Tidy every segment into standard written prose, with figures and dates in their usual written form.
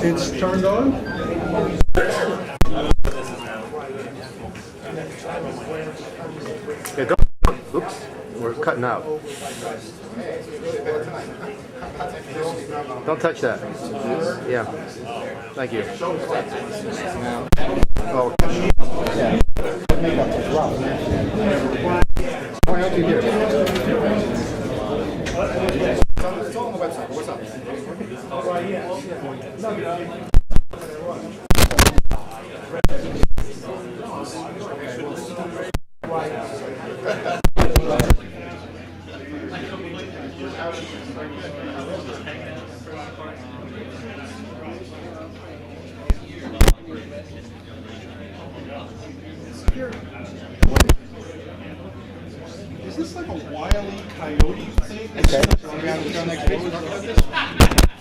It's turned on. Yeah, don't. Oops, we're cutting out. Don't touch that. Yeah. Thank you. Oh. Yeah. Why aren't you here? It's all on the website. What's up? Is this like a Wile E. Coyote thing? Okay. Show next week.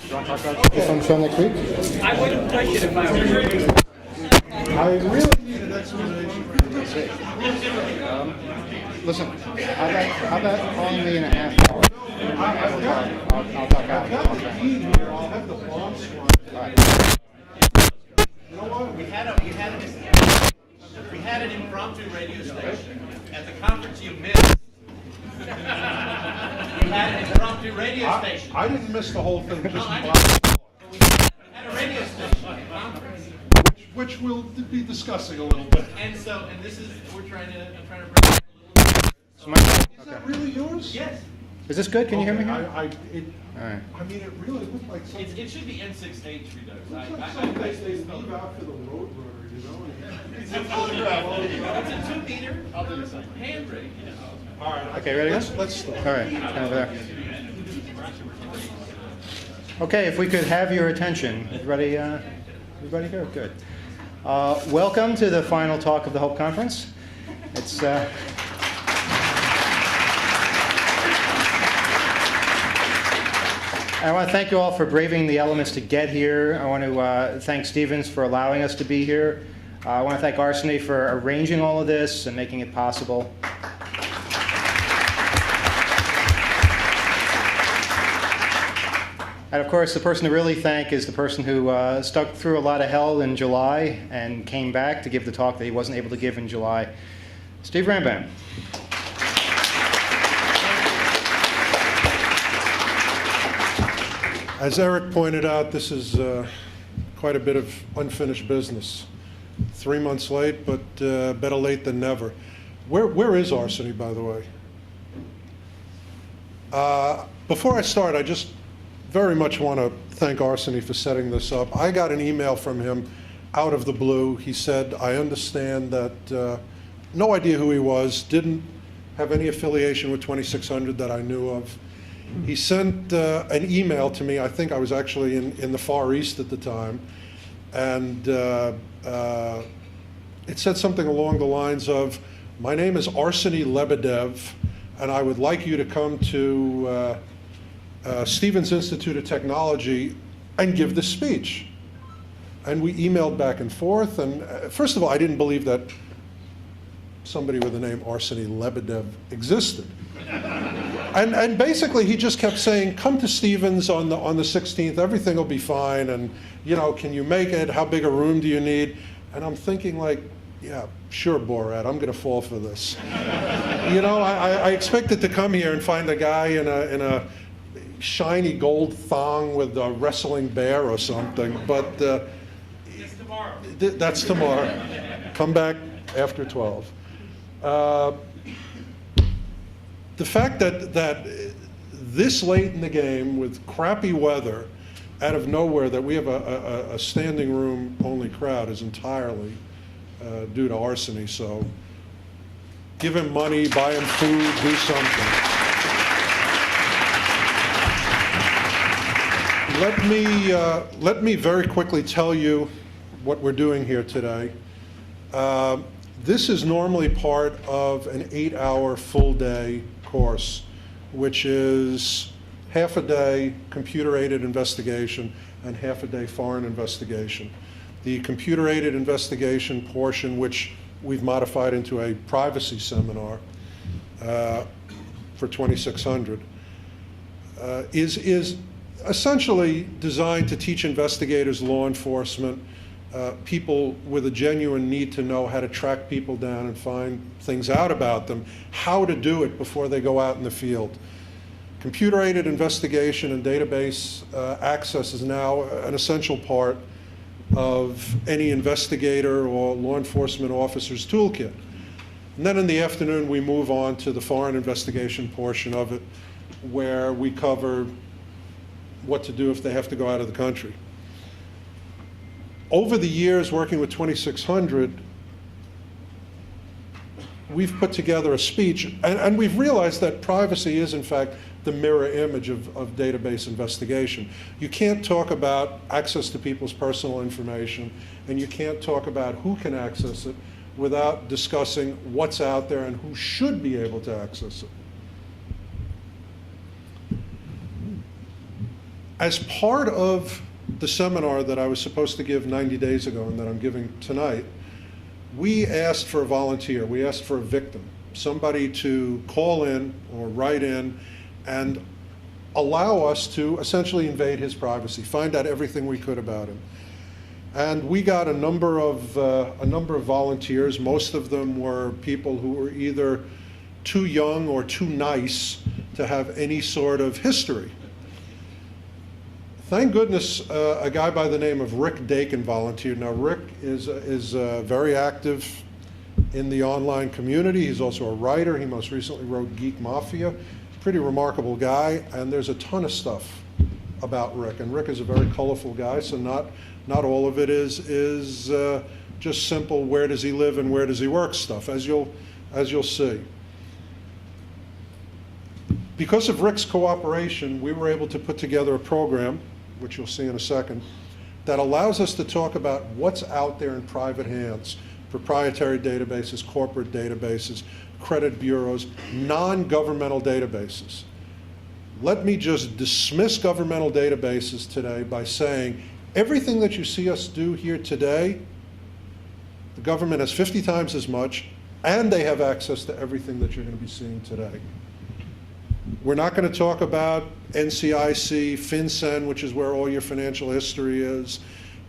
You want to talk about this on the show next week? I wouldn't touch it if I were you. I really need an explanation. Listen, how about only in a half hour? I'll talk out. I've got the key here. I'll have the bomb squad. All right. You know what? We had an impromptu radio station at the conference you missed. We had an impromptu radio station. I didn't miss the whole thing. Just I know. We had a radio station at the conference. which we'll be discussing a little bit. And this is, we're trying to bring back a little. Is that really yours? Yes. Is this good? Can you hear me here? All right. All I mean, it really looked like something. It should be N6H redux. Looks like something they leave out for the road runner, you know? It's a 2-meter. I'll do the same. Handbrake, you know. All right. Okay, ready to go? Let's start. All right, stand over there. Okay, if we could have your attention. Everybody here? Good. Welcome to the final talk of the Hope Conference. It's I want to thank you all for braving the elements to get here. I want to thank Stevens for allowing us to be here. I want to thank Arseny for arranging all of this and making it possible. And of course, the person to really thank is the person who stuck through a lot of hell in July and came back to give the talk that he wasn't able to give in July. Steven Rambam. As Eric pointed out, this is quite a bit of unfinished business. 3 months late, but better late than never. Where is Arseny, by the way? Before I start, I just very much want to thank Arseny for setting this up. I got an email from him out of the blue. He said, I understand that, no idea who he was, didn't have any affiliation with 2600 that I knew of. He sent an email to me. I think I was actually in the Far East at the time. And it said something along the lines of, my name is Arseny Lebedev, and I would like you to come to Stevens Institute of Technology and give this speech. And we emailed back and forth. And first of all, I didn't believe that somebody with the name Arseny Lebedev existed. And basically, he just kept saying, come to Stevens on the 16th, everything will be fine, and, you know, can you make it? How big a room do you need? And I'm thinking, like, yeah, sure, Borat, I'm going to fall for this. You know, I expected to come here and find a guy in a shiny gold thong with a wrestling bear or something, but It's tomorrow. That's tomorrow. Come back after 12. The fact that this late in the game with crappy weather, out of nowhere, that we have a standing room only crowd is entirely due to Arseny. So give him money, buy him food, do something. let me very quickly tell you what we're doing here today. This is normally part of an 8-hour full-day course, which is half a day computer-aided investigation and half a day foreign investigation. The computer-aided investigation portion, which we've modified into a privacy seminar for 2,600, is essentially designed to teach investigators, law enforcement, people with a genuine need to know how to track people down and find things out about them, how to do it before they go out in the field. Computer-aided investigation and database access is now an essential part of any investigator or law enforcement officer's toolkit. And then in the afternoon, we move on to the foreign investigation portion of it, where we cover what to do if they have to go out of the country. Over the years, working with 2,600, we've put together a speech, and we've realized that privacy is, in fact, the mirror image of database investigation. You can't talk about access to people's personal information, and you can't talk about who can access it without discussing what's out there and who should be able to access it. As part of the seminar that I was supposed to give 90 days ago and that I'm giving tonight, we asked for a volunteer. We asked for a victim, somebody to call in or write in and allow us to essentially invade his privacy, find out everything we could about him. And we got a number of volunteers. Most of them were people who were either too young or too nice to have any sort of history. Thank goodness a guy by the name of Rick Dakin volunteered. Now Rick is very active in the online community. He's also a writer. He most recently wrote Geek Mafia. Pretty remarkable guy, and there's a ton of stuff about Rick. And Rick is a very colorful guy, so not all of it is just simple where does he live and where does he work stuff, as you'll see. Because of Rick's cooperation, we were able to put together a program, which you'll see in a second, that allows us to talk about what's out there in private hands, proprietary databases, corporate databases, credit bureaus, non-governmental databases. Let me just dismiss governmental databases today by saying everything that you see us do here today, the government has 50 times as much, and they have access to everything that you're going to be seeing today. We're not going to talk about NCIC, FinCEN, which is where all your financial history is,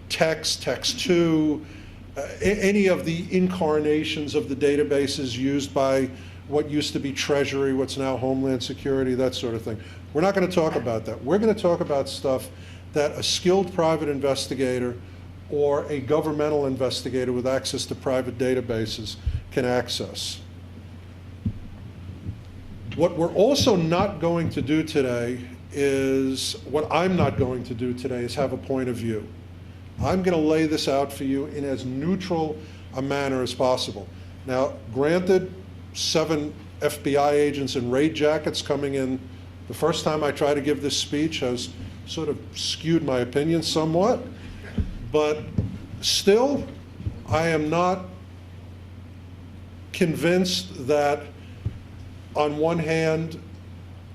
Text2, any of the incarnations of the databases used by what used to be Treasury, what's now Homeland Security, that sort of thing. We're not going to talk about that. We're going to talk about stuff that a skilled private investigator or a governmental investigator with access to private databases can access. What we're also not going to do today is, what I'm not going to do today is have a point of view. I'm going to lay this out for you in as neutral a manner as possible. Now, granted, 7 FBI agents in raid jackets coming in the first time I try to give this speech has sort of skewed my opinion somewhat, but still, I am not convinced that on one hand,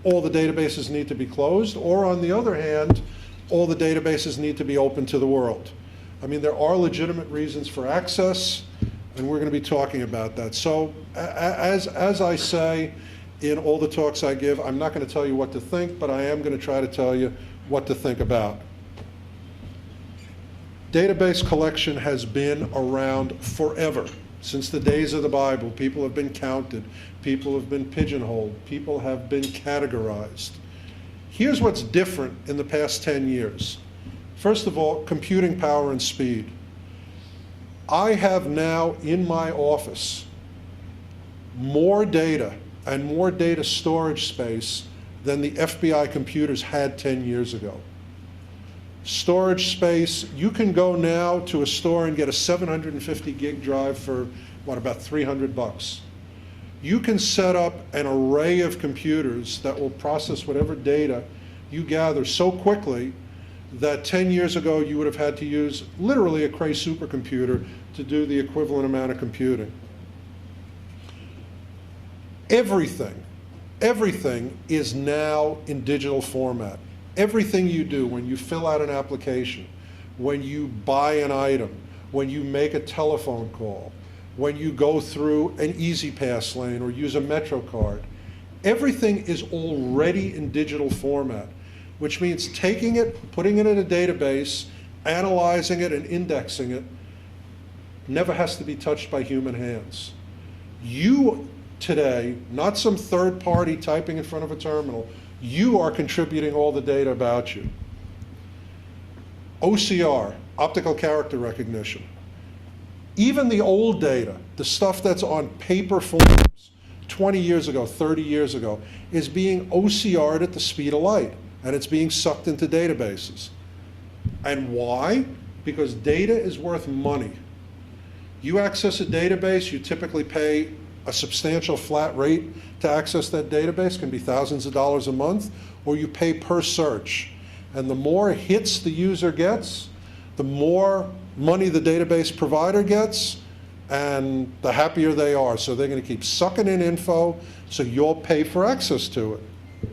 all the databases need to be closed, or on the other hand, all the databases need to be open to the world. I mean, there are legitimate reasons for access, and we're going to be talking about that. So as I say in all the talks I give, I'm not going to tell you what to think, but I am going to try to tell you what to think about. Database collection has been around forever. Since the days of the Bible, people have been counted, people have been pigeonholed, people have been categorized. Here's what's different in the past 10 years. First of all, computing power and speed. I have now in my office more data and more data storage space than the FBI computers had 10 years ago. Storage space, you can go now to a store and get a 750 gig drive for, what, about $300. You can set up an array of computers that will process whatever data you gather so quickly that 10 years ago you would have had to use literally a Cray supercomputer to do the equivalent amount of computing. Everything is now in digital format. Everything you do, when you fill out an application, when you buy an item, when you make a telephone call, when you go through an Easy Pass lane or use a Metro card, everything is already in digital format, which means taking it, putting it in a database, analyzing it and indexing it, never has to be touched by human hands. You today, not some third party typing in front of a terminal, you are contributing all the data about you. OCR, optical character recognition. Even the old data, the stuff that's on paper forms 20 years ago, 30 years ago, is being OCR'd at the speed of light, and it's being sucked into databases. And why? Because data is worth money. You access a database, you typically pay a substantial flat rate to access that database, can be thousands of dollars a month, or you pay per search. And the more hits the user gets, the more money the database provider gets, and the happier they are. So they're going to keep sucking in info, so you'll pay for access to it.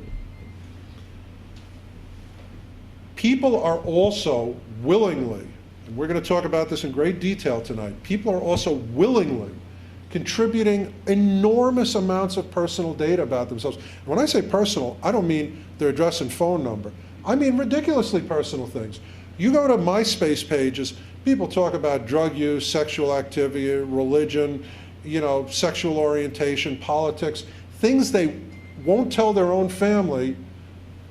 People are also willingly, and we're going to talk about this in great detail tonight, people are also willingly contributing enormous amounts of personal data about themselves. And when I say personal, I don't mean their address and phone number. I mean ridiculously personal things. You go to MySpace pages, people talk about drug use, sexual activity, religion, sexual orientation, politics, things they won't tell their own family.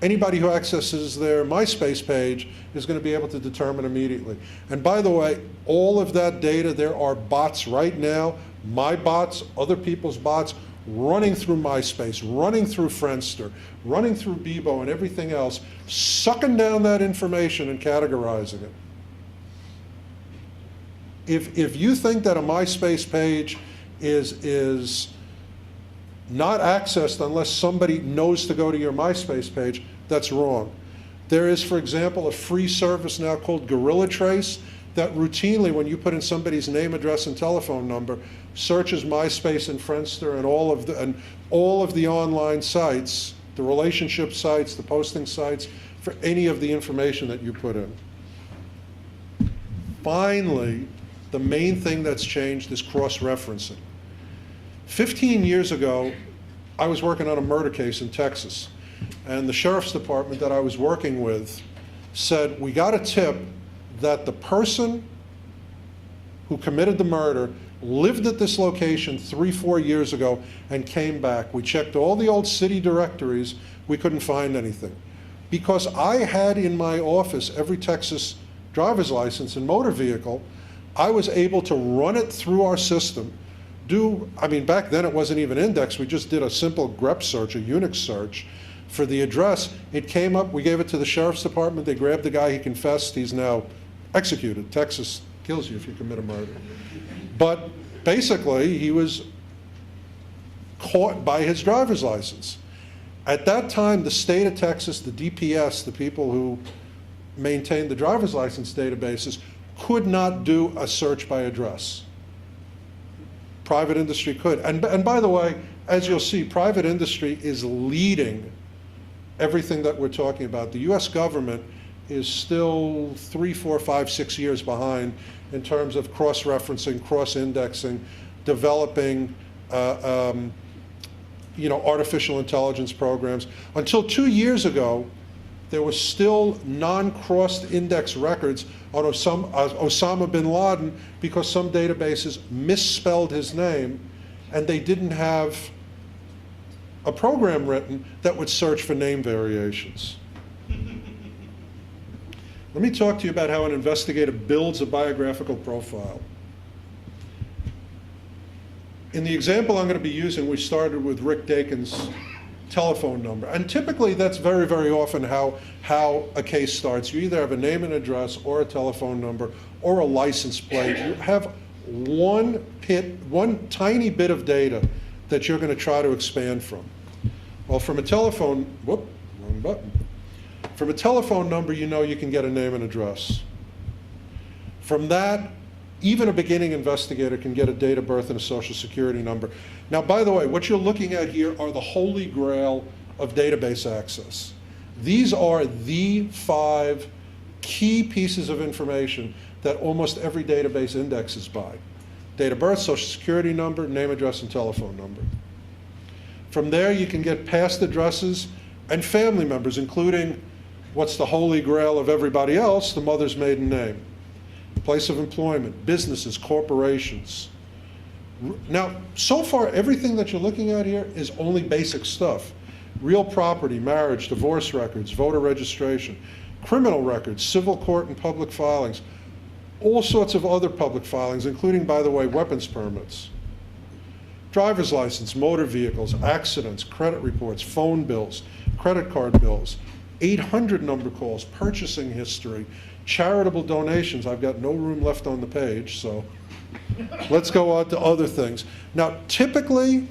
Anybody who accesses their MySpace page is going to be able to determine immediately. And by the way, all of that data, there are bots right now, my bots, other people's bots, running through MySpace, running through Friendster, running through Bebo and everything else, sucking down that information and categorizing it. If you think that a MySpace page is not accessed unless somebody knows to go to your MySpace page, that's wrong. There is, for example, a free service now called Gorilla Trace that routinely, when you put in somebody's name, address, and telephone number, searches MySpace and Friendster and all of the online sites, the relationship sites, the posting sites, for any of the information that you put in. Finally, the main thing that's changed is cross-referencing. 15 years ago, I was working on a murder case in Texas, and the sheriff's department that I was working with said, we got a tip that the person who committed the murder lived at this location 3-4 years ago and came back. We checked all the old city directories, we couldn't find anything. Because I had in my office every Texas driver's license and motor vehicle, I was able to run it through our system, back then it wasn't even indexed, we just did a simple grep search, a Unix search for the address. It came up, we gave it to the sheriff's department, they grabbed the guy, he confessed, he's now executed. Texas kills you if you commit a murder. But basically, he was caught by his driver's license. At that time, the state of Texas, the DPS, the people who maintained the driver's license databases, could not do a search by address. Private industry could. And by the way, as you'll see, private industry is leading everything that we're talking about. The US government is still 3, 4, 5, 6 years behind in terms of cross-referencing, cross-indexing, developing artificial intelligence programs. Until 2 years ago, there was still non-crossed index records on Osama bin Laden because some databases misspelled his name and they didn't have a program written that would search for name variations. Let me talk to you about how an investigator builds a biographical profile. In the example I'm going to be using, we started with Rick Dakin's telephone number. And typically that's very, very often how a case starts. You either have a name and address or a telephone number or a license plate. You have one tiny bit of data that you're going to try to expand from. Well, from a telephone, wrong button. From a telephone number, you know you can get a name and address. From that, even a beginning investigator can get a date of birth and a social security number. Now, by the way, what you're looking at here are the holy grail of database access. These are the 5 key pieces of information that almost every database indexes by. Date of birth, social security number, name, address, and telephone number. From there, you can get past addresses and family members, including what's the holy grail of everybody else, the mother's maiden name. Place of employment, businesses, corporations. Now, so far, everything that you're looking at here is only basic stuff. Real property, marriage, divorce records, voter registration, criminal records, civil court and public filings, all sorts of other public filings, including, by the way, weapons permits. Driver's license, motor vehicles, accidents, credit reports, phone bills, credit card bills, 800 number calls, purchasing history, charitable donations. I've got no room left on the page, so let's go on to other things. Now, typically,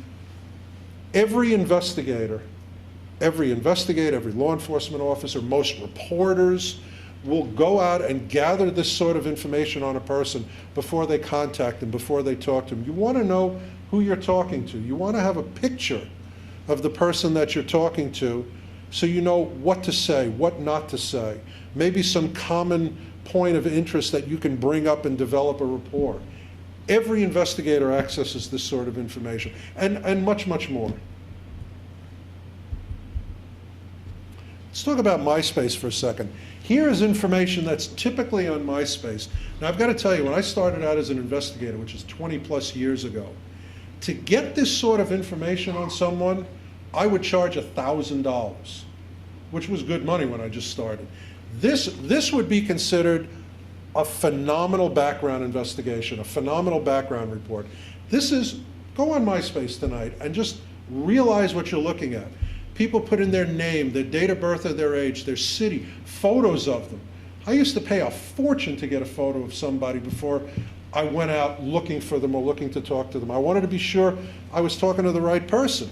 every investigator, every law enforcement officer, most reporters will go out and gather this sort of information on a person before they contact them, before they talk to them. You want to know who you're talking to. You want to have a picture of the person that you're talking to so you know what to say, what not to say. Maybe some common point of interest that you can bring up and develop a rapport. Every investigator accesses this sort of information, and much, much more. Let's talk about MySpace for a second. Here is information that's typically on MySpace. Now, I've got to tell you, when I started out as an investigator, which is 20 plus years ago, to get this sort of information on someone, I would charge $1,000, which was good money when I just started. This would be considered a phenomenal background investigation, a phenomenal background report. This is, go on MySpace tonight and just realize what you're looking at. People put in their name, their date of birth or their age, their city, photos of them. I used to pay a fortune to get a photo of somebody before I went out looking for them or looking to talk to them. I wanted to be sure I was talking to the right person.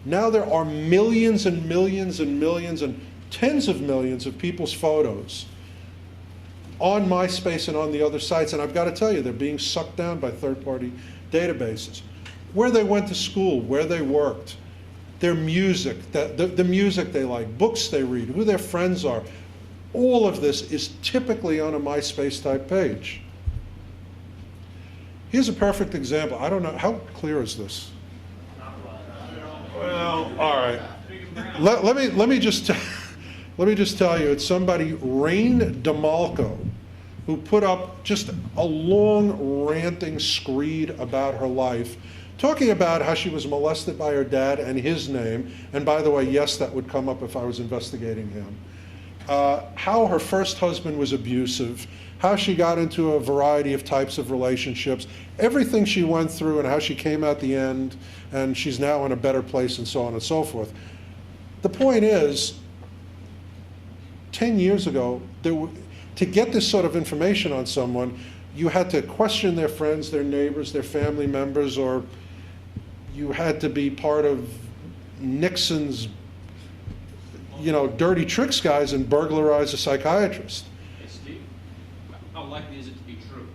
Now there are millions and millions and millions and tens of millions of people's photos on MySpace and on the other sites, and I've got to tell you, they're being sucked down by third-party databases. Where they went to school, where they worked, their music, the music they like, books they read, who their friends are, all of this is typically on a MySpace-type page. Here's a perfect example. I don't know, how clear is this? Well, all right. Let me just tell you, it's somebody, Rain DeMalco, who put up just a long ranting screed about her life, talking about how she was molested by her dad and his name, and by the way, yes, that would come up if I was investigating him. How her first husband was abusive, how she got into a variety of types of relationships, everything she went through and how she came out the end, and she's now in a better place and so on and so forth. The point is, 10 years ago, to get this sort of information on someone, you had to question their friends, their neighbors, their family members, or you had to be part of Nixon's, dirty tricks guys and burglarize a psychiatrist. Hey, Steve, how likely is it to be true?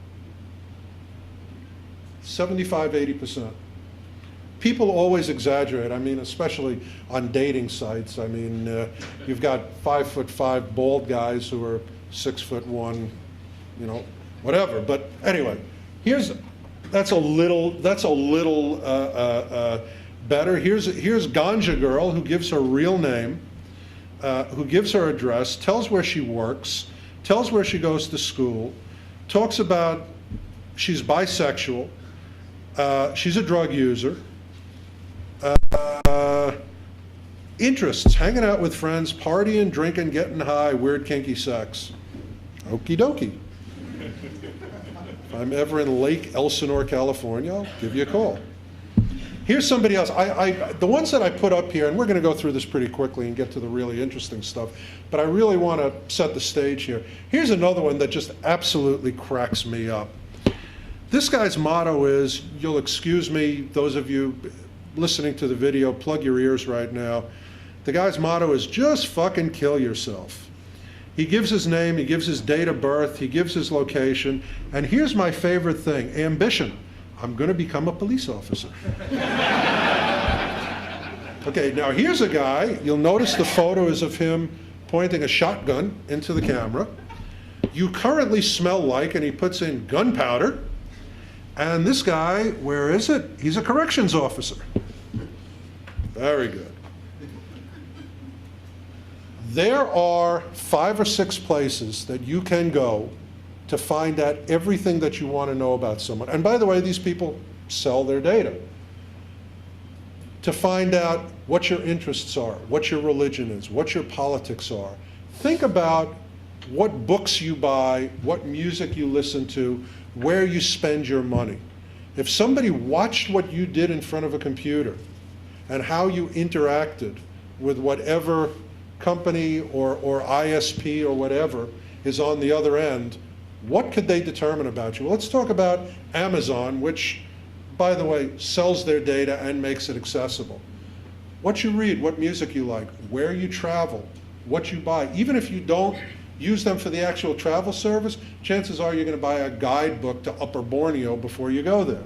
75, 80%. People always exaggerate. I mean, especially on dating sites. I mean, you've got 5'5" bald guys who are 6'1", whatever. But anyway, that's a little better. Here's Ganja Girl, who gives her real name, who gives her address, tells where she works, tells where she goes to school, talks about she's bisexual, she's a drug user, interests, hanging out with friends, partying, drinking, getting high, weird kinky sex. Okie dokie. If I'm ever in Lake Elsinore, California, I'll give you a call. Here's somebody else. The ones that I put up here, and we're going to go through this pretty quickly and get to the really interesting stuff, but I really want to set the stage here. Here's another one that just absolutely cracks me up. This guy's motto is, you'll excuse me, those of you listening to the video, plug your ears right now. The guy's motto is, just fucking kill yourself. He gives his name, he gives his date of birth, he gives his location, and here's my favorite thing, ambition. I'm going to become a police officer. Okay, now here's a guy, you'll notice the photo is of him pointing a shotgun into the camera. You currently smell like, and he puts in gunpowder. And this guy, where is it? He's a corrections officer. Very good. There are 5 or 6 places that you can go to find out everything that you want to know about someone. And by the way, these people sell their data. To find out what your interests are, what your religion is, what your politics are. Think about what books you buy, what music you listen to, where you spend your money. If somebody watched what you did in front of a computer and how you interacted with whatever company or ISP or whatever is on the other end, what could they determine about you? Well, let's talk about Amazon, which, by the way, sells their data and makes it accessible. What you read, what music you like, where you travel, what you buy. Even if you don't use them for the actual travel service, chances are you're going to buy a guidebook to Upper Borneo before you go there.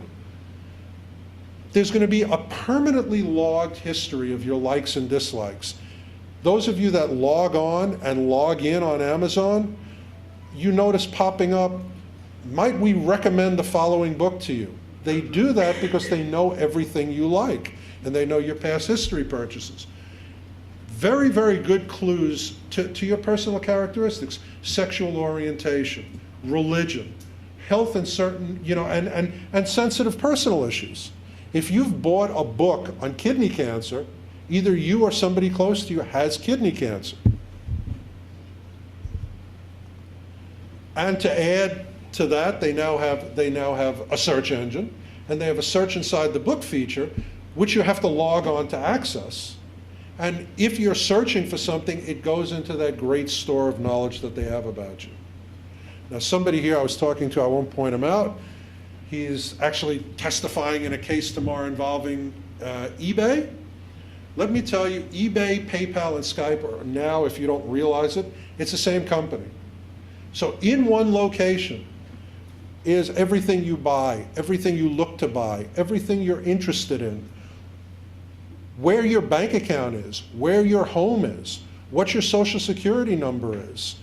There's going to be a permanently logged history of your likes and dislikes. Those of you that log on and log in on Amazon, you notice popping up, might we recommend the following book to you? They do that because they know everything you like, and they know your past history purchases. Very, very good clues to your personal characteristics: sexual orientation, religion, health and certain, and sensitive personal issues. If you've bought a book on kidney cancer, either you or somebody close to you has kidney cancer. And to add to that, they now have a search engine, and they have a search inside the book feature, which you have to log on to access. And if you're searching for something, it goes into that great store of knowledge that they have about you. Now, somebody here I was talking to, I won't point him out, he's actually testifying in a case tomorrow involving eBay. Let me tell you, eBay, PayPal, and Skype are now, if you don't realize it, it's the same company. So in one location is everything you buy, everything you look to buy, everything you're interested in, where your bank account is, where your home is, what your social security number is,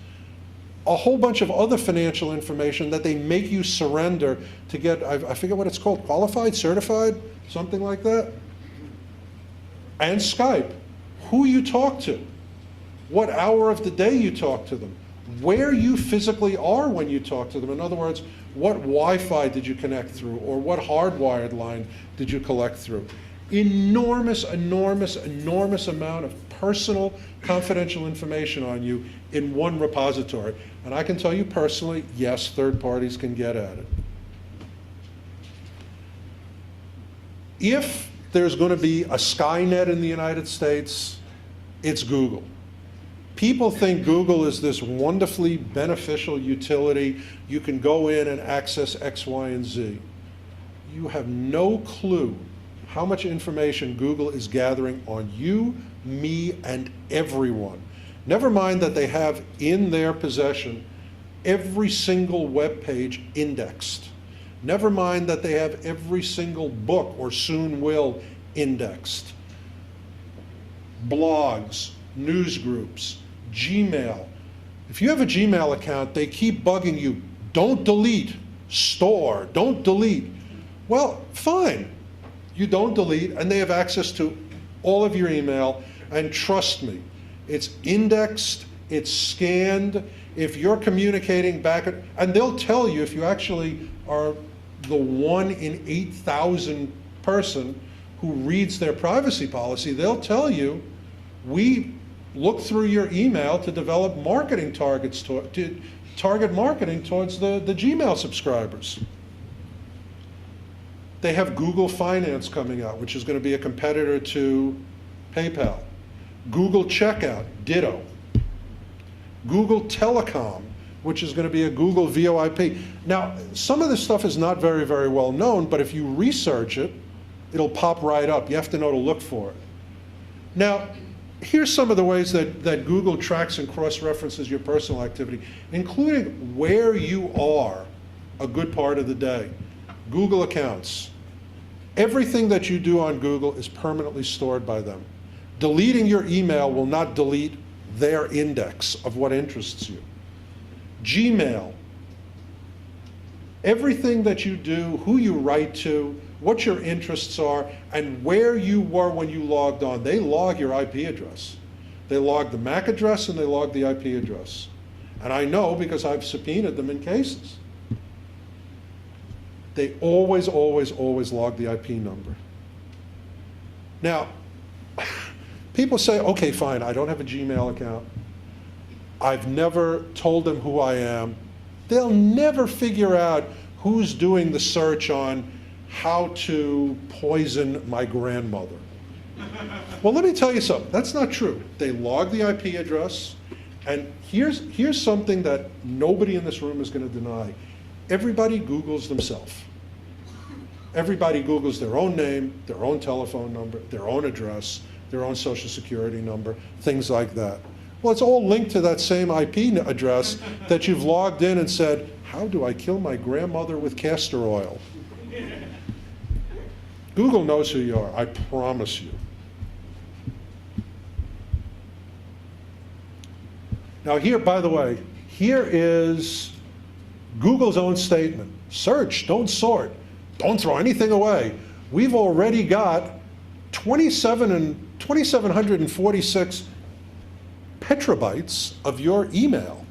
a whole bunch of other financial information that they make you surrender to get, I forget what it's called, qualified, certified, something like that. And Skype, who you talk to, what hour of the day you talk to them, where you physically are when you talk to them. In other words, what Wi-Fi did you connect through, or what hardwired line did you collect through? Enormous, enormous, enormous amount of personal, confidential information on you in one repository. And I can tell you personally, yes, third parties can get at it. If there's going to be a Skynet in the United States, it's Google. People think Google is this wonderfully beneficial utility. You can go in and access X, Y, and Z. You have no clue how much information Google is gathering on you, me, and everyone. Never mind that they have in their possession every single web page indexed. Never mind that they have every single book, or soon will, indexed. Blogs, news groups, Gmail. If you have a Gmail account, they keep bugging you. Don't delete, store, don't delete. Well, fine. You don't delete, and they have access to all of your email, and trust me, it's indexed, it's scanned. If you're communicating back, and they'll tell you if you actually are the 1 in 8,000 person who reads their privacy policy, they'll tell you, we look through your email to develop marketing targets, to target marketing towards the Gmail subscribers. They have Google Finance coming out, which is going to be a competitor to PayPal. Google Checkout, ditto. Google Telecom, which is going to be a Google VoIP. Now, some of this stuff is not very, very well known, but if you research it, it'll pop right up. You have to know to look for it. Now, here's some of the ways that Google tracks and cross-references your personal activity, including where you are a good part of the day. Google accounts. Everything that you do on Google is permanently stored by them. Deleting your email will not delete their index of what interests you. Gmail. Everything that you do, who you write to, what your interests are, and where you were when you logged on. They log your IP address. They log the MAC address and they log the IP address. And I know because I've subpoenaed them in cases. They always, always, always log the IP number. Now, people say, okay, fine, I don't have a Gmail account. I've never told them who I am. They'll never figure out who's doing the search on how to poison my grandmother. Well, let me tell you something. That's not true. They log the IP address, and here's something that nobody in this room is going to deny. Everybody Googles themselves. Everybody Googles their own name, their own telephone number, their own address, their own social security number, things like that. Well, it's all linked to that same IP address that you've logged in and said, how do I kill my grandmother with castor oil? Google knows who you are, I promise you. Now here, by the way, here is Google's own statement. Search, don't sort, don't throw anything away. We've already got 2,746 petabytes of your email.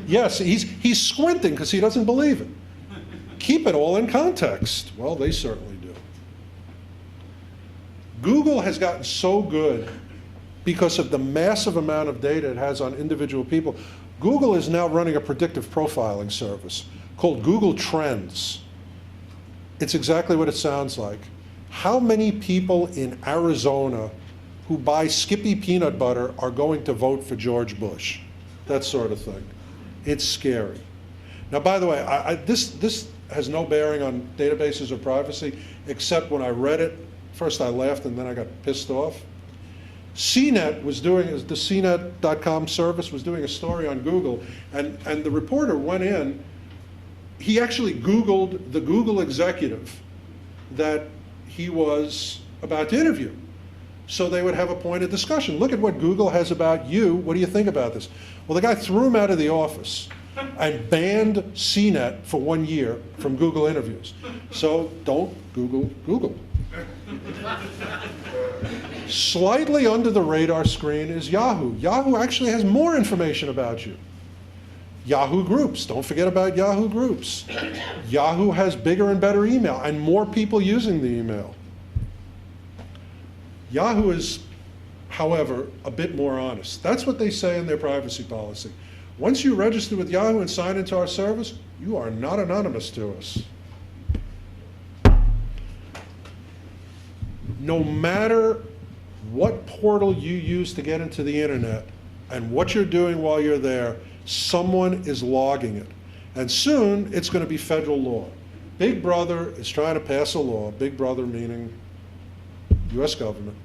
Yes, he's squinting because he doesn't believe it. Keep it all in context. Well, they certainly do. Google has gotten so good because of the massive amount of data it has on individual people. Google is now running a predictive profiling service called Google Trends. It's exactly what it sounds like. How many people in Arizona who buy Skippy peanut butter are going to vote for George Bush? That sort of thing. It's scary. Now, by the way, this has no bearing on databases or privacy, except when I read it, first I laughed and then I got pissed off. CNET was doing, the CNET.com service was doing a story on Google, and the reporter went in, he actually Googled the Google executive that he was about to interview. So they would have a point of discussion. Look at what Google has about you. What do you think about this? Well, the guy threw him out of the office and banned CNET for 1 year from Google interviews. So don't Google Google. Slightly under the radar screen is Yahoo. Yahoo actually has more information about you. Yahoo Groups, don't forget about Yahoo Groups. Yahoo has bigger and better email and more people using the email. Yahoo is, however, a bit more honest. That's what they say in their privacy policy. Once you register with Yahoo and sign into our service, you are not anonymous to us. No matter what portal you use to get into the internet and what you're doing while you're there, someone is logging it. And soon it's going to be federal law. Big Brother is trying to pass a law, Big Brother meaning US government,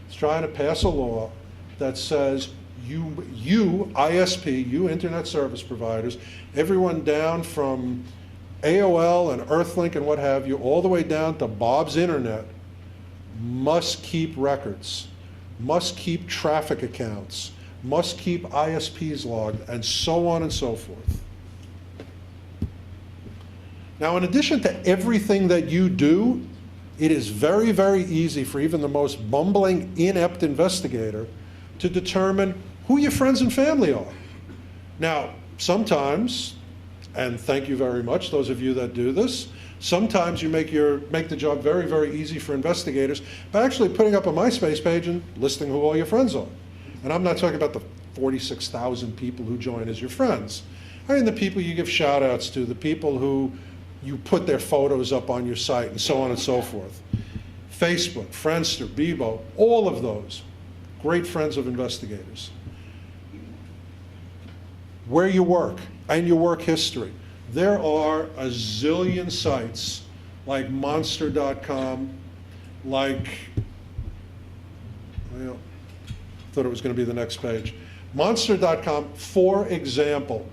is trying to pass a law that says you ISP, you internet service providers, everyone down from AOL and Earthlink and what have you, all the way down to Bob's Internet, must keep records, must keep traffic accounts, must keep ISPs logged, and so on and so forth. Now, in addition to everything that you do, it is very, very easy for even the most bumbling, inept investigator to determine who your friends and family are. Now, sometimes, and thank you very much, those of you that do this, sometimes you make the job very, very easy for investigators by actually putting up a MySpace page and listing who all your friends are. And I'm not talking about the 46,000 people who join as your friends. I mean the people you give shout outs to, the people who you put their photos up on your site and so on and so forth. Facebook, Friendster, Bebo, all of those, great friends of investigators. Where you work and your work history. There are a zillion sites like Monster.com, like, well, Thought it was going to be the next page. Monster.com, for example,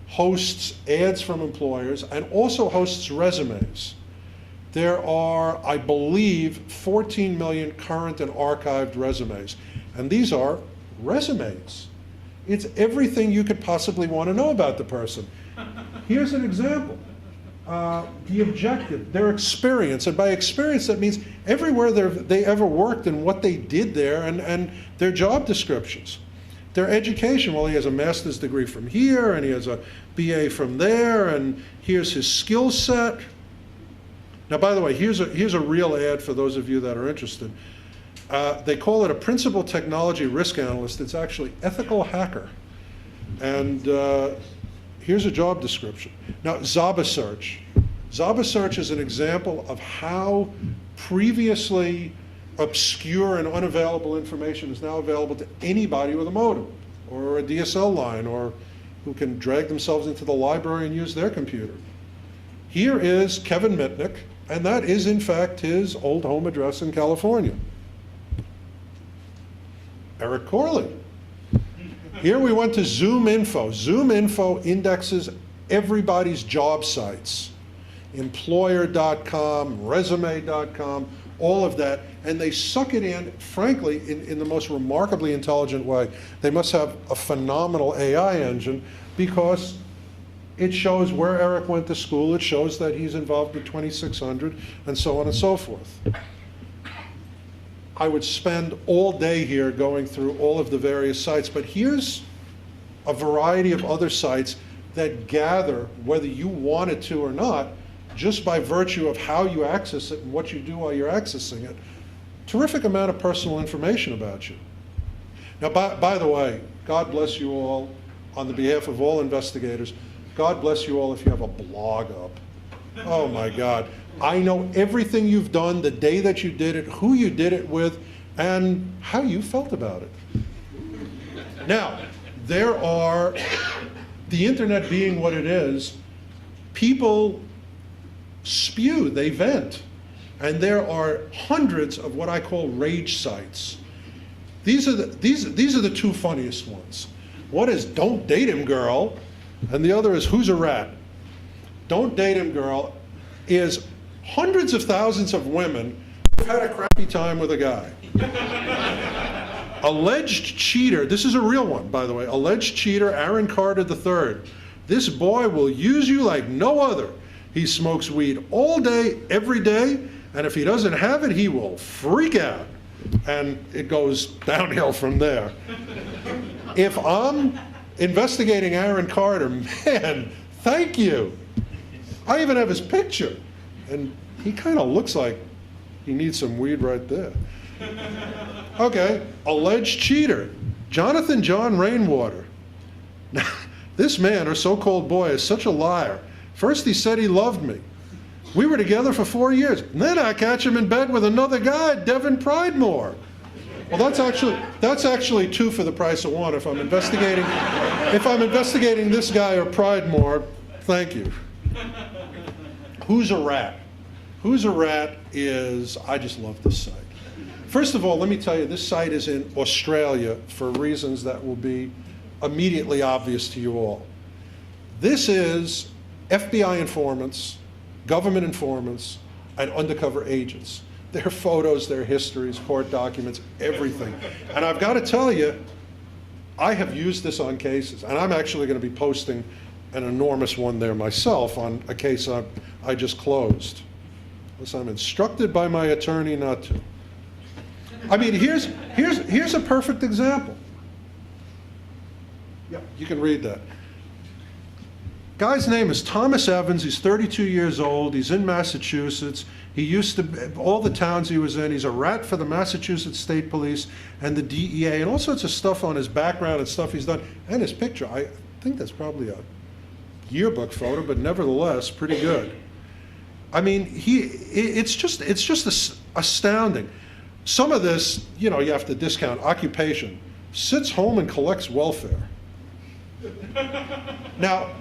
hosts ads from employers and also hosts resumes. There are, I believe, 14 million current and archived resumes. And these are resumes. It's everything you could possibly want to know about the person. Here's an example. The objective, their experience, and by experience that means everywhere they ever worked and what they did there and their job descriptions. Their education, well, he has a master's degree from here and he has a BA from there and here's his skill set. Now, by the way, here's a real ad for those of you that are interested. They call it a principal technology risk analyst. It's actually ethical hacker. And here's a job description. Now, Zaba Search. Zaba Search is an example of how previously obscure and unavailable information is now available to anybody with a modem or a DSL line or who can drag themselves into the library and use their computer. Here is Kevin Mitnick, and that is in fact his old home address in California. Eric Corley. Here we went to Zoom Info. Zoom Info indexes everybody's job sites. Employer.com, resume.com, all of that, and they suck it in, frankly, in the most remarkably intelligent way. They must have a phenomenal AI engine because it shows where Eric went to school, it shows that he's involved with 2600, and so on and so forth. I would spend all day here going through all of the various sites, but here's a variety of other sites that gather, whether you want it to or not, just by virtue of how you access it and what you do while you're accessing it, terrific amount of personal information about you. Now, by the way, God bless you all, on the behalf of all investigators, God bless you all if you have a blog up. Oh my God. I know everything you've done, the day that you did it, who you did it with, and how you felt about it. Now, there are, the internet being what it is, people spew, they vent. And there are hundreds of what I call rage sites. These are the two funniest ones. One is Don't Date Him Girl, and the other is Who's a Rat? Don't Date Him Girl is hundreds of thousands of women who've had a crappy time with a guy. Alleged cheater, this is a real one, by the way, alleged cheater Aaron Carter III. This boy will use you like no other. He smokes weed all day, every day, and if he doesn't have it, he will freak out. And it goes downhill from there. If I'm investigating Aaron Carter, man, thank you. I even have his picture. And he kind of looks like he needs some weed right there. Okay, alleged cheater, Jonathan John Rainwater. Now, this man, or so-called boy, is such a liar. First he said he loved me. We were together for 4 years. And then I catch him in bed with another guy, Devin Pridemore. Well, that's actually two for the price of one. If I'm investigating this guy or Pridemore, thank you. Who's a Rat? Who's a Rat is, I just love this site. First of all, let me tell you, this site is in Australia for reasons that will be immediately obvious to you all. This is FBI informants, government informants, and undercover agents. Their photos, their histories, court documents, everything. And I've got to tell you, I have used this on cases, and I'm actually going to be posting an enormous one there myself on a case I just closed. Unless I'm instructed by my attorney not to. I mean, here's a perfect example. Yeah, you can read that. Guy's name is Thomas Evans. He's 32 years old. He's in Massachusetts. He used to, all the towns he was in, he's a rat for the Massachusetts State Police and the DEA and all sorts of stuff on his background and stuff he's done. And his picture, I think that's probably a yearbook photo, but nevertheless, pretty good. I mean, it's just astounding. Some of this, you know, you have to discount. Occupation, sits home and collects welfare. Now,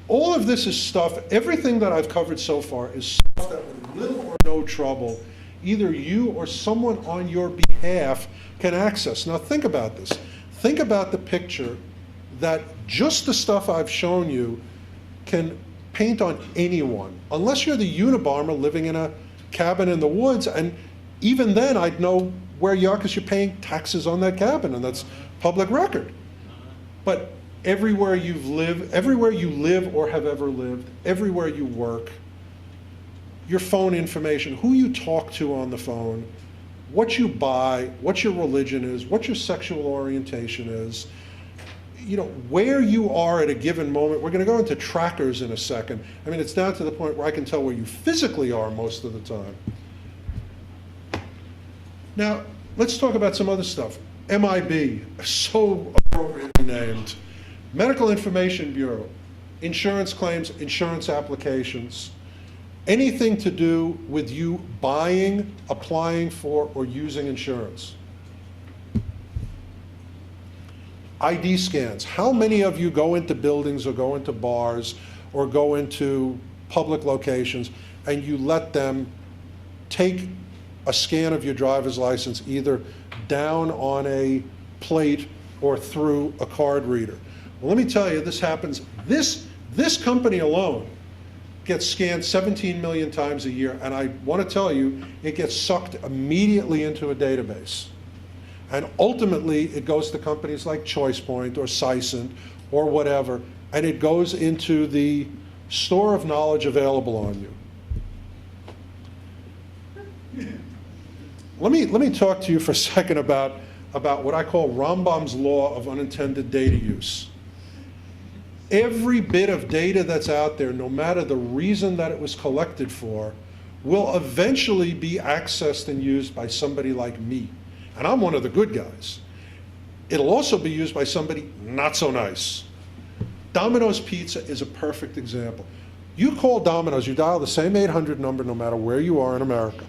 all of this is stuff, everything that I've covered so far is stuff that with little or no trouble either you or someone on your behalf can access. Now think about this. Think about the picture that just the stuff I've shown you can paint on anyone, unless you're the Unabomber living in a cabin in the woods, and even then I'd know where you are because you're paying taxes on that cabin, and that's public record. But everywhere you live or have ever lived, everywhere you work, your phone information, who you talk to on the phone, what you buy, what your religion is, what your sexual orientation is, where you are at a given moment. We're going to go into trackers in a second. I mean, it's down to the point where I can tell where you physically are most of the time. Now, let's talk about some other stuff. MIB, so appropriately named. Medical Information Bureau, insurance claims, insurance applications, anything to do with you buying, applying for, or using insurance. ID scans. How many of you go into buildings or go into bars or go into public locations and you let them take a scan of your driver's license either down on a plate or through a card reader? Well, let me tell you, this happens. This company alone gets scanned 17 million times a year, and I want to tell you, it gets sucked immediately into a database. And ultimately, it goes to companies like ChoicePoint or Sysant or whatever, and it goes into the store of knowledge available on you. Let me talk to you for a second about what I call Rambam's law of unintended data use. Every bit of data that's out there, no matter the reason that it was collected for, will eventually be accessed and used by somebody like me. And I'm one of the good guys. It'll also be used by somebody not so nice. Domino's Pizza is a perfect example. You call Domino's, you dial the same 800 number no matter where you are in America.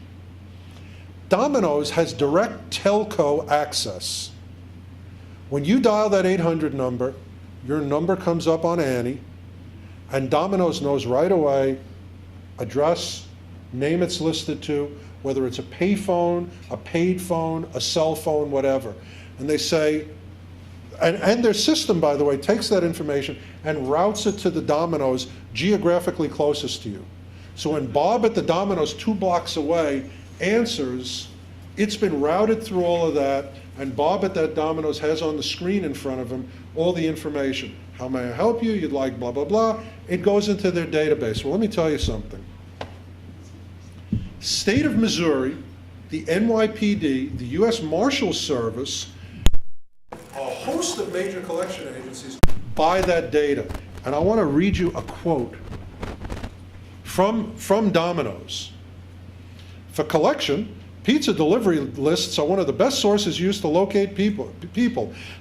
Domino's has direct telco access. When you dial that 800 number, your number comes up on Annie, and Domino's knows right away address, name it's listed to, whether it's a payphone, a paid phone, a cell phone, whatever. And they say, and their system, by the way, takes that information and routes it to the Domino's geographically closest to you. So when Bob at the Domino's 2 blocks away answers, it's been routed through all of that, and Bob at that Domino's has on the screen in front of him all the information. How may I help you? You'd like blah, blah, blah. It goes into their database. Well, let me tell you something. State of Missouri, the NYPD, the U.S. Marshals Service, a host of major collection agencies buy that data. And I want to read you a quote from Domino's. For collection, pizza delivery lists are one of the best sources used to locate people.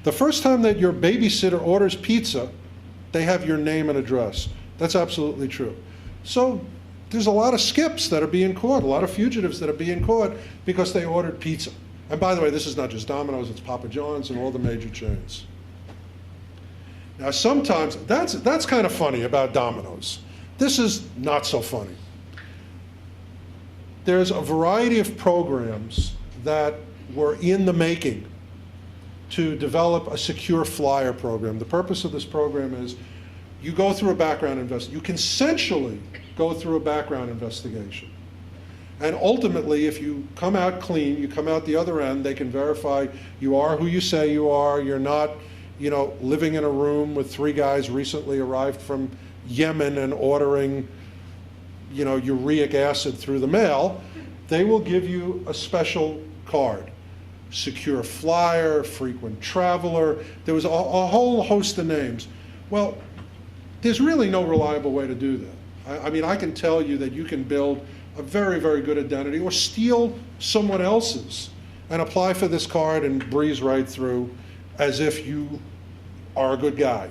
The first time that your babysitter orders pizza, they have your name and address. That's absolutely true. So there's a lot of skips that are being caught, a lot of fugitives that are being caught because they ordered pizza. And by the way, this is not just Domino's, it's Papa John's and all the major chains. Now sometimes, that's kind of funny about Domino's. This is not so funny. There's a variety of programs that were in the making to develop a secure flyer program. The purpose of this program is you go through a background investigation. You consensually go through a background investigation. And ultimately, if you come out clean, you come out the other end, they can verify you are who you say you are, you're not, living in a room with 3 guys recently arrived from Yemen and ordering, uric acid through the mail. They will give you a special card. Secure flyer, frequent traveler. There was a whole host of names. Well, there's really no reliable way to do that. I mean, I can tell you that you can build a very, very good identity or steal someone else's and apply for this card and breeze right through as if you are a good guy.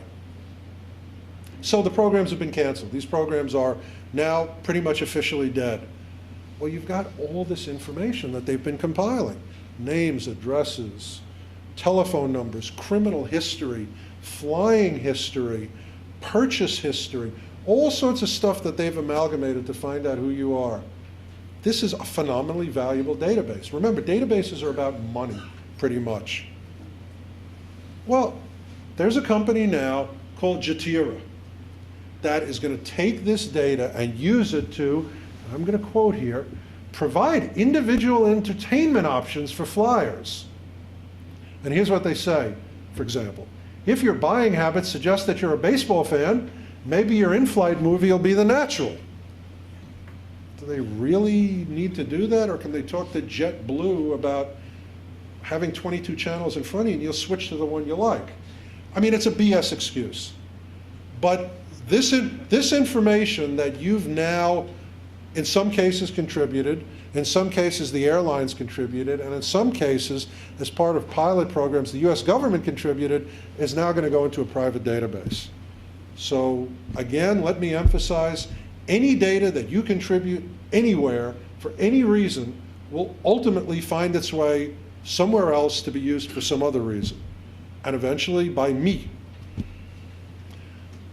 So the programs have been canceled. These programs are now pretty much officially dead. Well, you've got all this information that they've been compiling. Names, addresses, telephone numbers, criminal history, flying history, purchase history, all sorts of stuff that they've amalgamated to find out who you are. this is a phenomenally valuable database. Remember, databases are about money, pretty much. Well, there's a company now called Tierra that is going to take this data and use it to, I'm going to quote here, provide individual entertainment options for flyers. And here's what they say, for example. If your buying habits suggest that you're a baseball fan, maybe your in-flight movie will be The Natural. Do they really need to do that, or can they talk to JetBlue about having 22 channels in front of you and you'll switch to the one you like? I mean, it's a BS excuse. But this information that you've now, in some cases, contributed, in some cases the airlines contributed, and in some cases, as part of pilot programs, the US government contributed, is now going to go into a private database. So again, let me emphasize, any data that you contribute anywhere for any reason will ultimately find its way somewhere else to be used for some other reason, and eventually by me.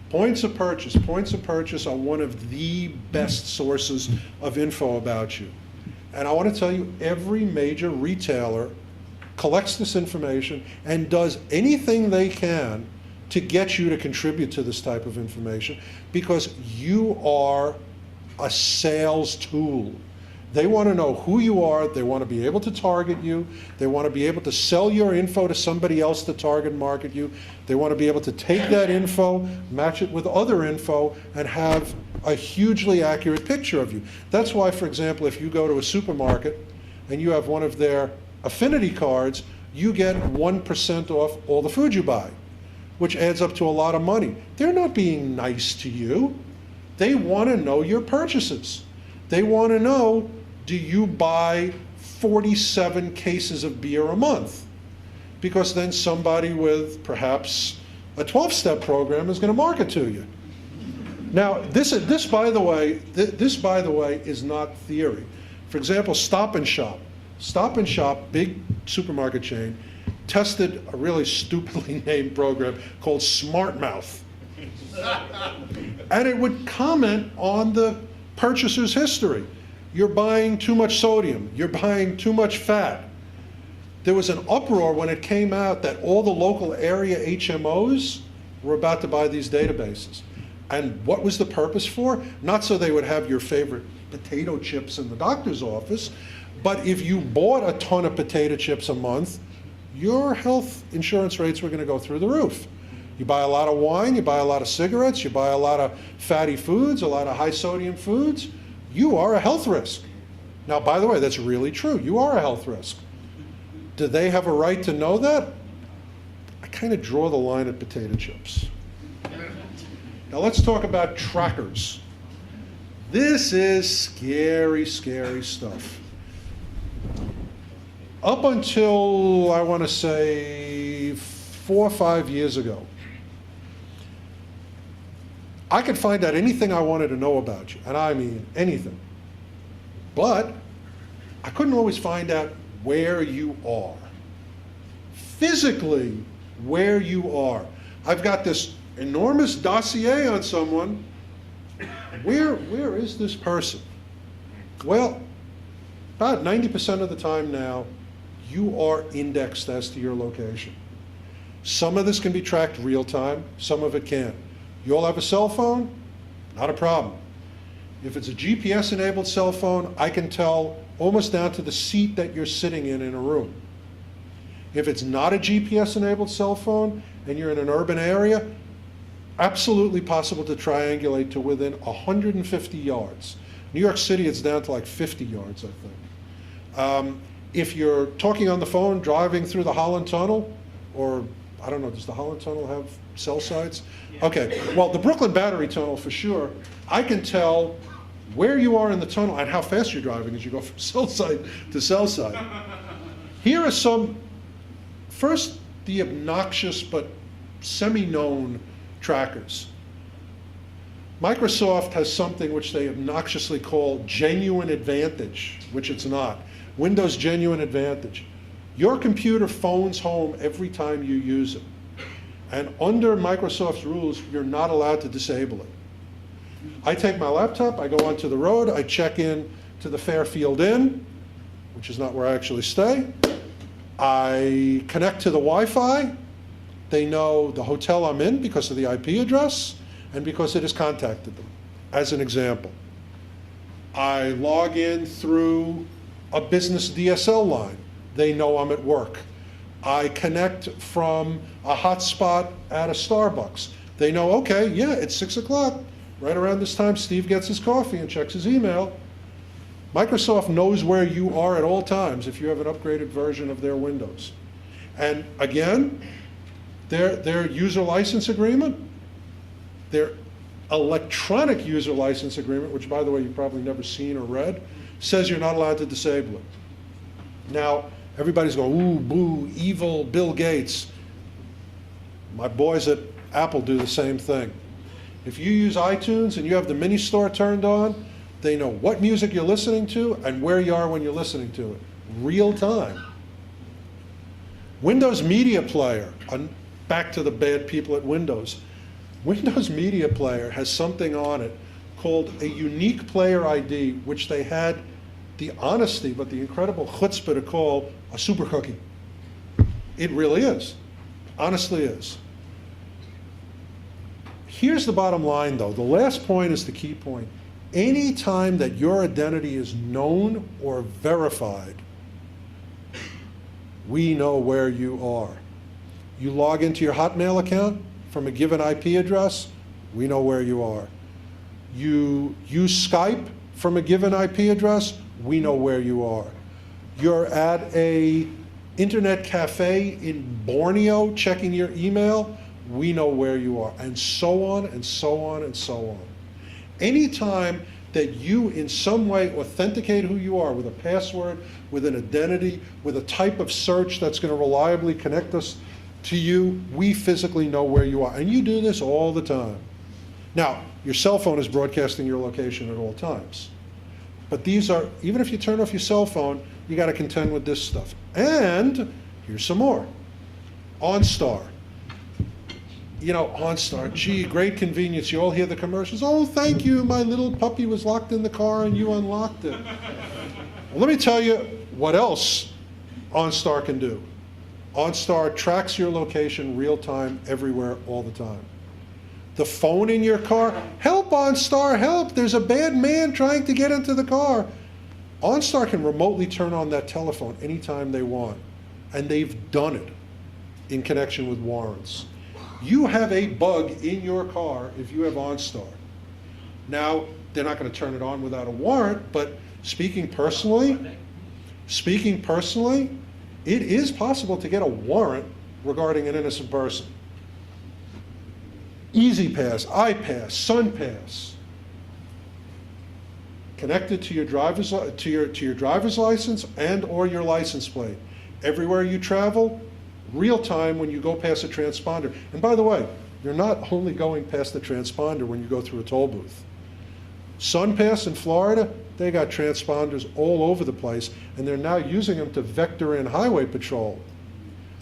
Points of purchase. Points of purchase are one of the best sources of info about you. And I want to tell you, every major retailer collects this information and does anything they can to get you to contribute to this type of information, because you are a sales tool. They want to know who you are. They want to be able to target you. They want to be able to sell your info to somebody else to target market you. They want to be able to take that info, match it with other info, and have a hugely accurate picture of you. That's why, for example, if you go to a supermarket and you have one of their affinity cards, you get 1% off all the food you buy, which adds up to a lot of money. They're not being nice to you. They want to know your purchases. They want to know, do you buy 47 cases of beer a month? Because then somebody with perhaps a 12-step program is going to market to you. Now, this by the way, is not theory. For example, Stop and Shop. Stop and Shop, big supermarket chain, tested a really stupidly named program called Smart Mouth. And it would comment on the purchaser's history. You're buying too much sodium. You're buying too much fat. There was an uproar when it came out that all the local area HMOs were about to buy these databases. And what was the purpose for? Not so they would have your favorite potato chips in the doctor's office, but if you bought a ton of potato chips a month, your health insurance rates were going to go through the roof. You buy a lot of wine, you buy a lot of cigarettes, you buy a lot of fatty foods, a lot of high sodium foods, you are a health risk. Now, by the way, that's really true. You are a health risk. Do they have a right to know that? I kind of draw the line at potato chips. Now let's talk about trackers. This is scary, scary stuff. Up until, I want to say, 4 or 5 years ago, I could find out anything I wanted to know about you, and I mean anything. But I couldn't always find out where you are. Physically, where you are. I've got this enormous dossier on someone. Where is this person? Well, about 90% of the time now, you are indexed as to your location. Some of this can be tracked real time, some of it can't. You all have a cell phone? Not a problem. If it's a GPS-enabled cell phone, I can tell almost down to the seat that you're sitting in a room. If it's not a GPS-enabled cell phone and you're in an urban area, absolutely possible to triangulate to within 150 yards. New York City, it's down to like 50 yards, I think. If you're talking on the phone, driving through the Holland Tunnel, or I don't know, does the Holland Tunnel have cell sites? Okay, well, the Brooklyn Battery Tunnel for sure, I can tell where you are in the tunnel and how fast you're driving as you go from cell site to cell site. Here are some, first, the obnoxious but semi-known trackers. Microsoft has something which they obnoxiously call Genuine Advantage, which it's not. Windows Genuine Advantage. Your computer phones home every time you use it. And under Microsoft's rules, you're not allowed to disable it. I take my laptop, I go onto the road, I check in to the Fairfield Inn, which is not where I actually stay. I connect to the Wi-Fi. They know the hotel I'm in because of the IP address and because it has contacted them, as an example. I log in through a business DSL line. They know I'm at work. I connect from a hotspot at a Starbucks. They know, okay, yeah, it's 6 o'clock. Right around this time, Steve gets his coffee and checks his email. Microsoft knows where you are at all times if you have an upgraded version of their Windows. And again, their user license agreement, their electronic user license agreement, which by the way you've probably never seen or read, says you're not allowed to disable it. Now, everybody's going, ooh, boo, evil Bill Gates. My boys at Apple do the same thing. If you use iTunes and you have the mini store turned on, they know what music you're listening to and where you are when you're listening to it. Real time. Windows Media Player, back to the bad people at Windows. Windows Media Player has something on it called a unique player ID, which they had the honesty but the incredible chutzpah to call a super cookie. It really is. Honestly is. Here's the bottom line though. The last point is the key point. Any time that your identity is known or verified, we know where you are. You log into your Hotmail account from a given IP address, we know where you are. You use Skype from a given IP address, we know where you are. You're at a internet cafe in Borneo checking your email, we know where you are, and so on and so on and so on. Anytime that you in some way authenticate who you are with a password, with an identity, with a type of search that's going to reliably connect us to you, we physically know where you are. And you do this all the time. Now, your cell phone is broadcasting your location at all times. But these are, even if you turn off your cell phone, you got to contend with this stuff. And here's some more. OnStar. You know, OnStar, gee, great convenience. You all hear the commercials. Oh, thank you, my little puppy was locked in the car and you unlocked it. Well, let me tell you what else OnStar can do. OnStar tracks your location real time, everywhere, all the time. The phone in your car, help OnStar, help, there's a bad man trying to get into the car. OnStar can remotely turn on that telephone anytime they want, and they've done it in connection with warrants. You have a bug in your car if you have OnStar. Now, they're not going to turn it on without a warrant, but speaking personally, it is possible to get a warrant regarding an innocent person. EasyPass, iPass, SunPass, connected to your driver's license and or your license plate. Everywhere you travel, real time when you go past a transponder. And by the way, you're not only going past the transponder when you go through a toll booth. SunPass in Florida, they got transponders all over the place, and they're now using them to vector in highway patrol.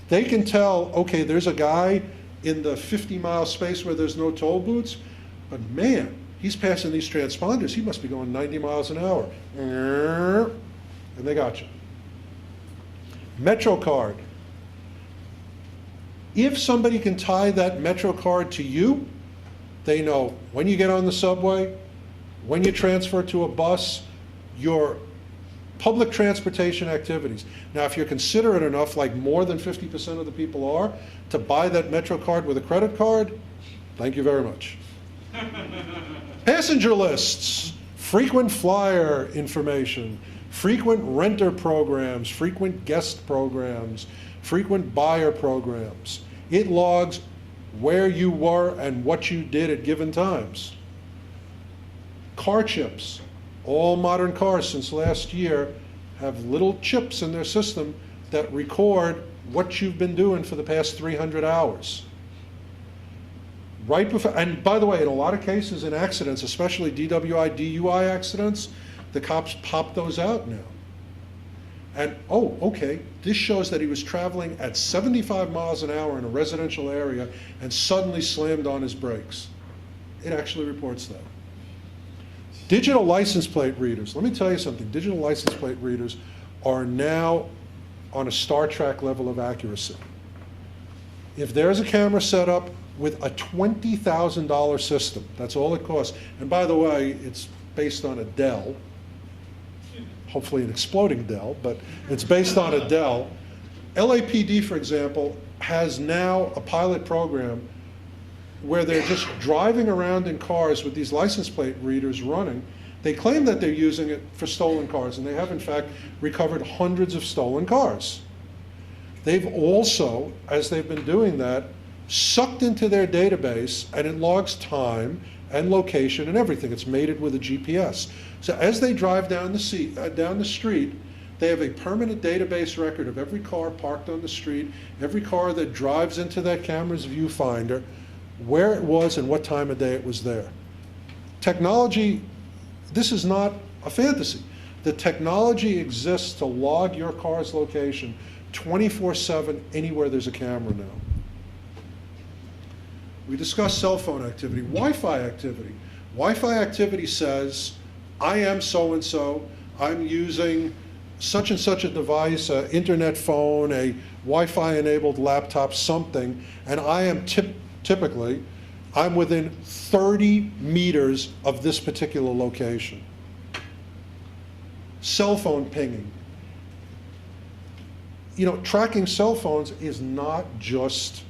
They can tell, okay, there's a guy in the 50-mile space where there's no toll booths, but man, he's passing these transponders. He must be going 90 miles an hour. And they got you. MetroCard. If somebody can tie that MetroCard to you, they know when you get on the subway, when you transfer to a bus, your public transportation activities. Now, if you're considerate enough, like more than 50% of the people are, to buy that MetroCard with a credit card, thank you very much. Passenger lists, frequent flyer information, frequent renter programs, frequent guest programs, frequent buyer programs. It logs where you were and what you did at given times. Car chips. All modern cars since last year have little chips in their system that record what you've been doing for the past 300 hours. Right before, and by the way, in a lot of cases in accidents, especially DWI, DUI accidents, the cops pop those out now. And, oh, okay, this shows that he was traveling at 75 miles an hour in a residential area and suddenly slammed on his brakes. It actually reports that. Digital license plate readers. Let me tell you something. Digital license plate readers are now on a Star Trek level of accuracy. If there's a camera set up with a $20,000 system, that's all it costs. And by the way, it's based on a Dell, hopefully an exploding Dell, but it's based on a Dell. LAPD, for example, has now a pilot program where they're just driving around in cars with these license plate readers running. They claim that they're using it for stolen cars, and they have in fact recovered hundreds of stolen cars. They've also, as they've been doing that, sucked into their database, and it logs time and location and everything. It's mated with a GPS. So as they drive down the street, they have a permanent database record of every car parked on the street, every car that drives into that camera's viewfinder, where it was and what time of day it was there. Technology, this is not a fantasy. The technology exists to log your car's location 24/7 anywhere there's a camera now. We discussed cell phone activity, Wi-Fi activity. Wi-Fi activity says, I am so-and-so, I'm using such and such a device, an internet phone, a Wi-Fi enabled laptop, something, and I am typically, I'm within 30 meters of this particular location. Cell phone pinging. You know, tracking cell phones is not just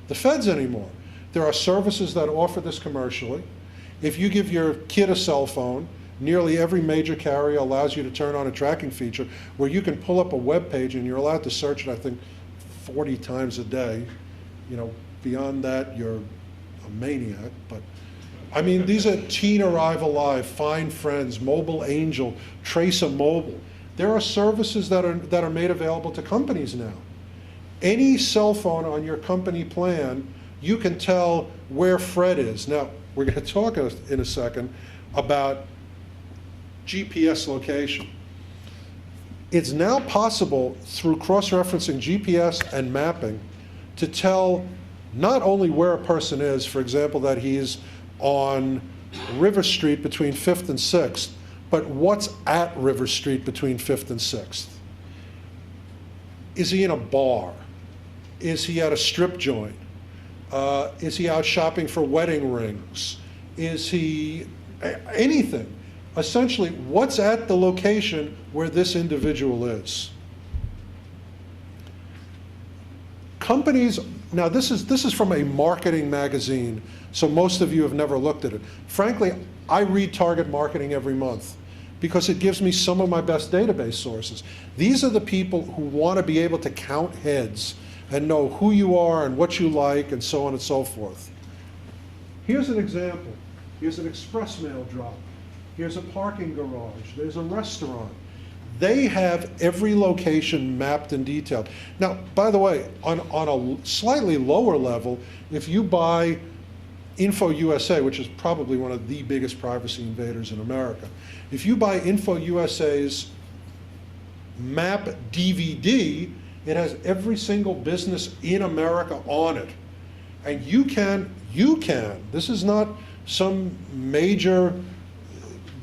the feds anymore. There are services that offer this commercially. If you give your kid a cell phone, nearly every major carrier allows you to turn on a tracking feature where you can pull up a web page and you're allowed to search it, I think, 40 times a day. You know, beyond that, you're a maniac. But I mean, these are Teen Arrive Alive, Find Friends, Mobile Angel, Tracer Mobile. There are services that are made available to companies now. Any cell phone on your company plan, you can tell where Fred is. Now, we're going to talk in a second about GPS location. It's now possible through cross-referencing GPS and mapping to tell not only where a person is, for example, that he's on River Street between 5th and 6th, but what's at River Street between 5th and 6th. Is he in a bar? Is he at a strip joint? Is he out shopping for wedding rings? Is he anything? Essentially, what's at the location where this individual is? Companies, now this is from a marketing magazine, so most of you have never looked at it. Frankly, I read Target Marketing every month because it gives me some of my best database sources. These are the people who want to be able to count heads and know who you are and what you like and so on and so forth. Here's an example. Here's an express mail drop. Here's a parking garage. There's a restaurant. They have every location mapped and detailed. Now, by the way, on a slightly lower level, if you buy Info USA, which is probably one of the biggest privacy invaders in America, if you buy Info USA's map DVD, it has every single business in America on it. And you can, this is not some major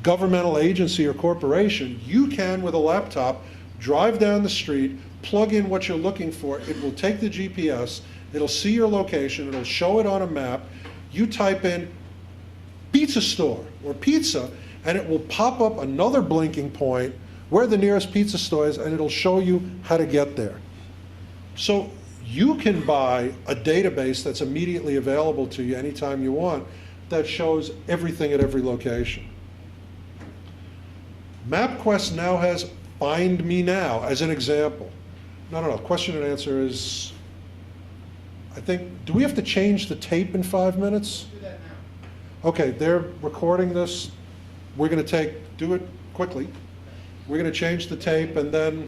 governmental agency or corporation, you can, with a laptop, drive down the street, plug in what you're looking for, it will take the GPS, it'll see your location, it'll show it on a map, you type in pizza store or pizza, and it will pop up another blinking point where the nearest pizza store is, and it'll show you how to get there. So you can buy a database that's immediately available to you anytime you want that shows everything at every location. MapQuest now has Find Me Now as an example. No. Question and answer is, I think, do we have to change the tape in 5 minutes? Do that now. Okay, they're recording this. We're going to do it quickly. We're going to change the tape and then